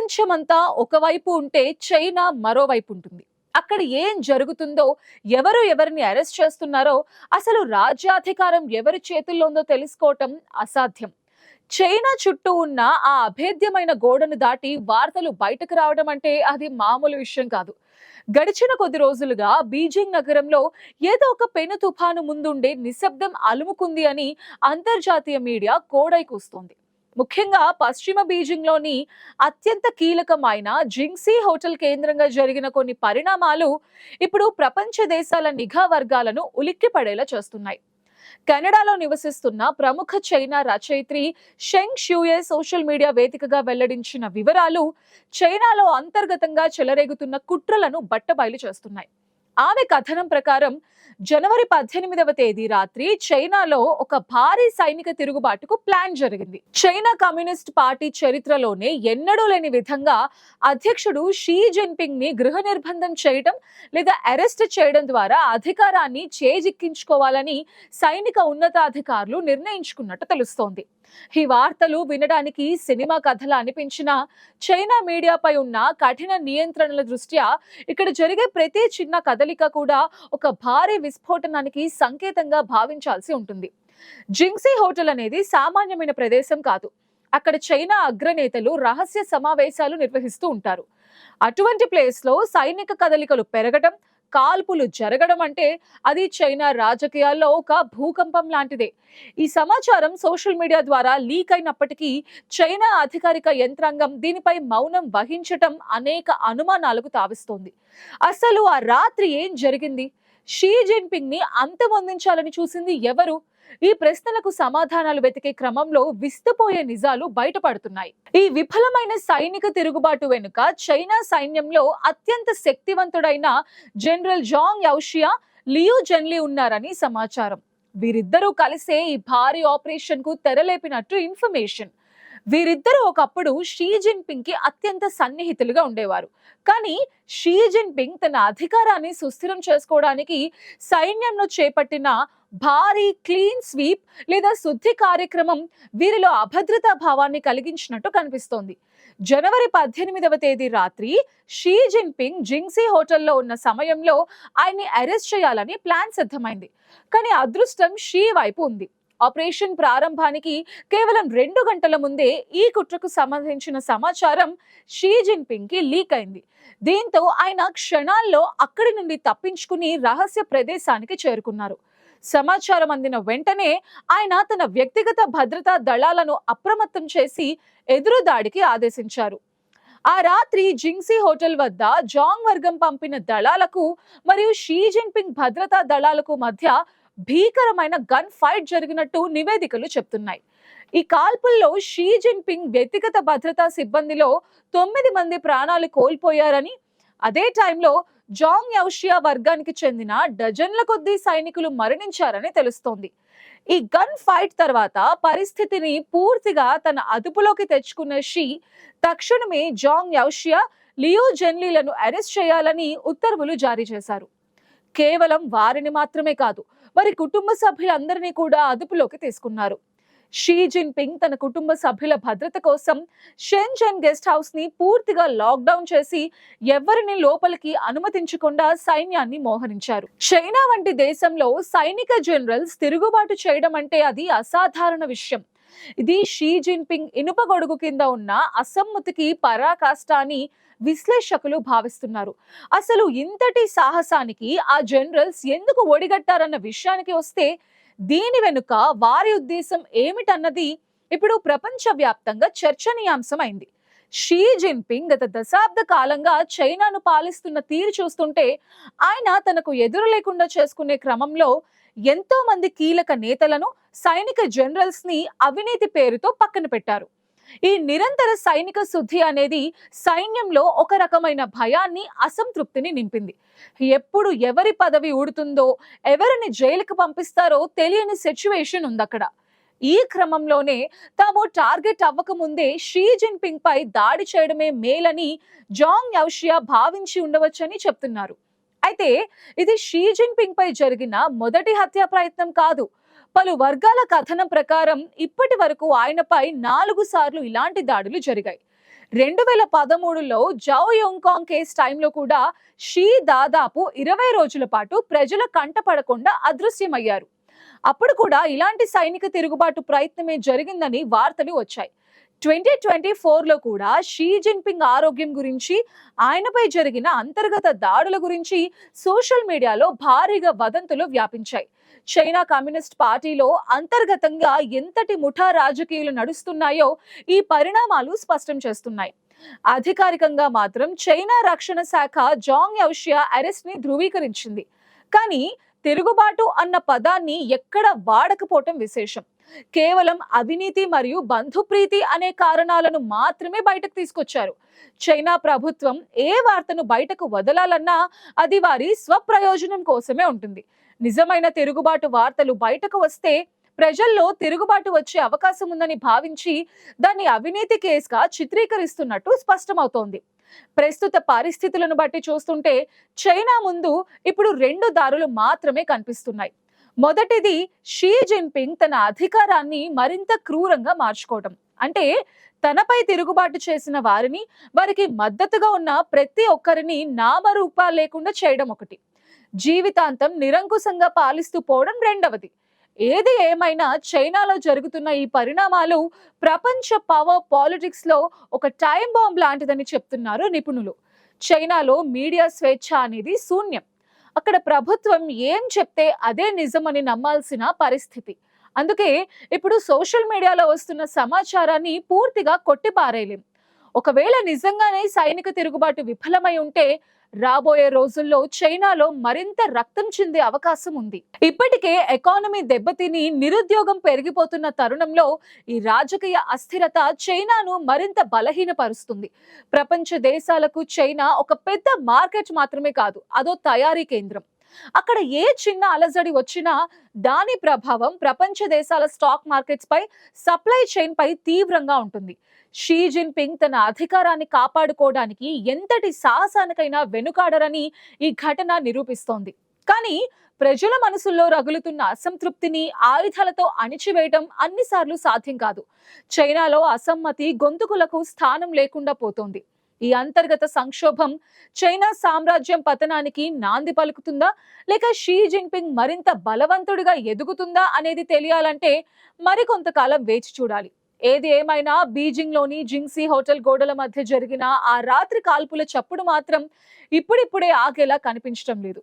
ప్రపంచమంతా ఒకవైపు ఉంటే చైనా మరోవైపు ఉంటుంది. అక్కడ ఏం జరుగుతుందో, ఎవరు ఎవరిని అరెస్ట్ చేస్తున్నారో, అసలు రాజ్యాధికారం ఎవరి చేతుల్లో ఉందో తెలుసుకోవటం అసాధ్యం. చైనా చుట్టూ ఉన్న ఆ అభేద్యమైన గోడను దాటి వార్తలు బయటకు రావడం అంటే అది మామూలు విషయం కాదు. గడిచిన కొద్ది రోజులుగా బీజింగ్ నగరంలో ఏదో ఒక పెను తుఫాను ముందుండే నిశ్శబ్దం అలుముకుంది అని అంతర్జాతీయ మీడియా కోడై కూస్తోంది. ముఖ్యంగా పశ్చిమ బీజింగ్ లోని అత్యంత కీలకమైన జింగ్సీ హోటల్ కేంద్రంగా జరిగిన కొన్ని పరిణామాలు ఇప్పుడు ప్రపంచ దేశాల నిఘా వర్గాలను ఉలిక్కి పడేలా చేస్తున్నాయి. కెనడాలో నివసిస్తున్న ప్రముఖ చైనా రచయిత్రి షెంగ్ షూయే సోషల్ మీడియా వేదికగా వెల్లడించిన వివరాలు చైనాలో అంతర్గతంగా చెలరేగుతున్న కుట్రలను బట్టబయలు చేస్తున్నాయి. ఆమె కథనం ప్రకారం జనవరి 18వ తేదీ రాత్రి చైనాలో ఒక భారీ సైనిక తిరుగుబాటుకు ప్లాన్ జరిగింది. చైనా కమ్యూనిస్ట్ పార్టీ చరిత్రలోనే ఎన్నడూ లేని విధంగా అధ్యక్షుడు షీ జిన్పింగ్ ని గృహ నిర్బంధం చేయడం లేదా అరెస్ట్ చేయడం ద్వారా అధికారాన్ని చేజిక్కించుకోవాలని సైనిక ఉన్నతాధికారులు నిర్ణయించుకున్నట్టు తెలుస్తోంది. ఈ వార్తలు వినడానికి సినిమా కథలా అనిపించిన చైనా మీడియాపై ఉన్న కఠిన నియంత్రణల దృష్ట్యా ఇక్కడ జరిగే ప్రతి చిన్న కదలిక కూడా ఒక భారీ విస్ఫోటనానికి సంకేతంగా భావించాల్సి ఉంటుంది. జింగ్సీ హోటల్ అనేది సామాన్యమైన ప్రదేశం కాదు. అక్కడ చైనా అగ్రనేతలు రహస్య సమావేశాలు నిర్వహిస్తూ ఉంటారు. అటువంటి ప్లేస్ లో సైనిక కదలికలు పెరగడం, కాల్పులు జరగడం అంటే అది చైనా రాజకీయాల్లో ఒక భూకంపం లాంటిదే. ఈ సమాచారం సోషల్ మీడియా ద్వారా లీక్ అయినప్పటికీ చైనా అధికారిక యంత్రాంగం దీనిపై మౌనం వహించటం అనేక అనుమానాలకు తావిస్తోంది. అసలు ఆ రాత్రి ఏం జరిగింది? షీ జిన్పింగ్ ని అంతమొందించాలని చూసింది ఎవరు? ఈ ప్రశ్నలకు సమాధానాలు వెతికే క్రమంలో విస్తుపోయే నిజాలు బయటపడుతున్నాయి. ఈ విఫలమైన సైనిక తిరుగుబాటు వెనుక చైనా సైన్యంలో అత్యంత శక్తివంతుడైన జనరల్ జాంగ్ యౌషియా, లియు జెన్లీ ఉన్నారని సమాచారం. వీరిద్దరూ కలిసే ఈ భారీ ఆపరేషన్ కు తెరలేపినట్టు ఇన్ఫర్మేషన్. వీరిద్దరూ ఒకప్పుడు షీ జిన్పింగ్ కి అత్యంత సన్నిహితులుగా ఉండేవారు. కానీ షీ జిన్పింగ్ తన అధికారాన్ని సుస్థిరం చేసుకోవడానికి సైన్యంలో చేపట్టిన భారీ క్లీన్ స్వీప్ లేదా శుద్ధి కార్యక్రమం వీరిలో అభద్రతా భావాన్ని కలిగించినట్టు కనిపిస్తోంది. జనవరి 18వ తేదీ రాత్రి షీ జిన్పింగ్ జింగ్సీ హోటల్లో ఉన్న సమయంలో ఆయన్ని అరెస్ట్ చేయాలని ప్లాన్ సిద్ధమైంది. కానీ అదృష్టం షీ వైపు ఉంది. ఆపరేషన్ ప్రారంభానికి కేవలం 2 గంటల ముందే ఈ కుట్రకు సంబంధించిన సమాచారం షీ జిన్పింగ్ కి లీక్ అయింది. దీంతో ఆయన క్షణాల్లో అక్కడి నుండి తప్పించుకుని రహస్య ప్రదేశానికి చేరుకున్నారు. సమాచారం అందిన వెంటనే ఆయన తన వ్యక్తిగత భద్రతా దళాలను అప్రమత్తం చేసి ఎదురుదాడికి ఆదేశించారు. ఆ రాత్రి జింగ్సీ హోటల్ వద్ద జాంగ్ వర్గం పంపిన దళాలకు మరియు షీ జిన్పింగ్ భద్రతా దళాలకు మధ్య భీకరమైన గన్ ఫైట్ జరిగినట్టు నివేదికలు చెప్తున్నాయి. ఈ కాల్పుల్లో షీ జిన్పింగ్ వ్యక్తిగత భద్రతా సిబ్బందిలో 9 మంది ప్రాణాలు కోల్పోయారని, అదే టైంలో జాంగ్ యౌషియా వర్గానికి చెందిన డజన్ల కొద్దీ సైనికులు మరణించారని తెలుస్తోంది. ఈ గన్ ఫైట్ తర్వాత పరిస్థితిని పూర్తిగా తన అదుపులోకి తెచ్చుకున్న షీ తక్షణమే జాంగ్ యౌషియా, లియు జెన్లీలను అరెస్ట్ చేయాలని ఉత్తర్వులు జారీ చేశారు. కేవలం వారిని మాత్రమే కాదు, వారి కుటుంబ సభ్యులందరినీ కూడా అదుపులోకి తీసుకున్నారు. షీ జిన్పింగ్ తన కుటుంబ సభ్యుల భద్రత కోసం షెన్జెన్ గెస్ట్ హౌస్ ని పూర్తిగా లాక్డౌన్ చేసి ఎవరిని లోపలికి అనుమతించకుండా సైన్యాన్ని మోహరించారు. చైనా వంటి దేశంలో సైనిక జనరల్స్ తిరుగుబాటు చేయడం అంటే అది అసాధారణ విషయం. ఇది షీ జిన్పింగ్ ఇనుప గొడుగు కింద ఉన్న అసమ్మతికి పరాకాష్ట అని విశ్లేషకులు భావిస్తున్నారు. అసలు ఇంతటి సాహసానికి ఆ జనరల్స్ ఎందుకు ఒడిగట్టారన్న విషయానికి వస్తే దీని వెనుక వారి ఉద్దేశం ఏమిటన్నది ఇప్పుడు ప్రపంచవ్యాప్తంగా చర్చనీయాంశమైంది. షీ జిన్పింగ్ గత దశాబ్ద కాలంగా చైనాను పాలిస్తున్న తీరు చూస్తుంటే ఆయన తనకు ఎదురు లేకుండా చేసుకునే క్రమంలో ఎంతో మంది కీలక నేతలను, సైనిక జనరల్స్ ని అవినీతి పేరుతో పక్కన పెట్టారు. ఈ నిరంతర సైనిక శుద్ధి అనేది సైన్యంలో ఒక రకమైన భయాన్ని, అసంతృప్తిని నింపింది. ఎప్పుడు ఎవరి పదవి ఊడుతుందో, ఎవరిని జైలుకు పంపిస్తారో తెలియని సిచ్యువేషన్ ఉంది అక్కడ. ఈ క్రమంలోనే తాము టార్గెట్ అవ్వకముందే షీ జిన్పింగ్ పై దాడి చేయడమే మేలని జాంగ్ యౌషియా భావించి ఉండవచ్చని చెప్తున్నారు. అయితే ఇది షీ జిన్పింగ్ పై జరిగిన మొదటి హత్యా ప్రయత్నం కాదు. పలు వర్గాల కథనం ప్రకారం ఇప్పటి వరకు ఆయనపై 4 సార్లు ఇలాంటి దాడులు జరిగాయి. 2013లో జౌ యోంకాంగ్ కేసు టైంలో కూడా షీ దాదాపు 20 రోజుల పాటు ప్రజల కంటపడకుండా అదృశ్యమయ్యారు. అప్పుడు కూడా ఇలాంటి సైనిక తిరుగుబాటు ప్రయత్నమే జరిగిందని వార్తలు వచ్చాయి. 2024లో కూడా షీ జిన్పింగ్ ఆరోగ్యం గురించి, ఆయనపై జరిగిన అంతర్గత దాడుల గురించి సోషల్ మీడియాలో భారీగా వదంతులు వ్యాపించాయి. చైనా కమ్యూనిస్ట్ పార్టీలో అంతర్గతంగా ఎంతటి ముఠా రాజకీయాలు నడుస్తున్నాయో ఈ పరిణామాలు స్పష్టం చేస్తున్నాయి. అధికారికంగా మాత్రం చైనా రక్షణ శాఖ జాంగ్ యౌషియా అరెస్ట్ ని ధృవీకరించింది. కానీ తిరుగుబాటు అన్న పదాన్ని ఎక్కడ వాడకపోవటం విశేషం. కేవలం అవినీతి మరియు బంధుప్రీతి అనే కారణాలను మాత్రమే బయటకు తీసుకొచ్చారు. చైనా ప్రభుత్వం ఏ వార్తను బయటకు వదలాలన్నా అది వారి స్వప్రయోజనం కోసమే ఉంటుంది. నిజమైన తిరుగుబాటు వార్తలు బయటకు వస్తే ప్రజల్లో తిరుగుబాటు వచ్చే అవకాశం ఉందని భావించి దాన్ని అవినీతి కేసుగా చిత్రీకరిస్తున్నట్టు స్పష్టమవుతోంది. ప్రస్తుత పరిస్థితులను బట్టి చూస్తుంటే చైనా ముందు ఇప్పుడు 2 దారులు మాత్రమే కనిపిస్తున్నాయి. మొదటిది, షీ జిన్పింగ్ తన అధికారాన్ని మరింత క్రూరంగా మార్చుకోవటం. అంటే తనపై తిరుగుబాటు చేసిన వారిని, వారికి మద్దతుగా ఉన్న ప్రతి ఒక్కరిని నామరూపాలు లేకుండా చేయడం ఒకటి. జీవితాంతం నిరంకుశంగా పాలిస్తూ పోవడం రెండవది. ఏది ఏమైనా చైనాలో జరుగుతున్న ఈ పరిణామాలు ప్రపంచ పవర్ పాలిటిక్స్ లో ఒక టైం బాంబ్ లాంటిదని చెప్తున్నారు నిపుణులు. చైనాలో మీడియా స్వేచ్ఛ అనేది శూన్యం. అక్కడ ప్రభుత్వం ఏం చెప్తే అదే నిజమని నమ్మాల్సిన పరిస్థితి. అందుకే ఇప్పుడు సోషల్ మీడియాలో వస్తున్న సమాచారాన్ని పూర్తిగా కొట్టిపారేయలేం. ఒకవేళ నిజంగానే సైనిక తిరుగుబాటు విఫలమై ఉంటే రాబోయే రోజుల్లో చైనాలో మరింత రక్తం చిందే అవకాశం ఉంది. ఇప్పటికే ఎకానమీ దెబ్బతిని నిరుద్యోగం పెరిగిపోతున్న తరుణంలో ఈ రాజకీయ అస్థిరత చైనాను మరింత బలహీనపరుస్తుంది. ప్రపంచ దేశాలకు చైనా ఒక పెద్ద మార్కెట్ మాత్రమే కాదు, అదో తయారీ కేంద్రం. అక్కడ ఏ చిన్న అలజడి వచ్చినా దాని ప్రభావం ప్రపంచ దేశాల స్టాక్ మార్కెట్స్ పై, సప్లై చైన్ పై తీవ్రంగా ఉంటుంది. షీ జిన్పింగ్ తన అధికారాన్ని కాపాడుకోవడానికి ఎంతటి సాహసానికైనా వెనుకాడరని ఈ ఘటన నిరూపిస్తోంది. కానీ ప్రజల మనసుల్లో రగులుతున్న అసంతృప్తిని ఆయుధాలతో అణిచివేయడం అన్నిసార్లు సాధ్యం కాదు. చైనాలో అసమ్మతి గొంతుకులకు స్థానం లేకుండా పోతోంది. ఈ అంతర్గత సంక్షోభం చైనా సామ్రాజ్యం పతనానికి నాంది పలుకుతుందా, లేక షీ జిన్పింగ్ మరింత బలవంతుడిగా ఎదుగుతుందా అనేది తెలియాలంటే మరికొంతకాలం వేచి చూడాలి. ఏది ఏమైనా బీజింగ్ లోని జింగ్సీ హోటల్ గోడల మధ్య జరిగిన ఆ రాత్రి కాల్పుల చప్పుడు మాత్రం ఇప్పుడిప్పుడే ఆగేలా కనిపించడం లేదు.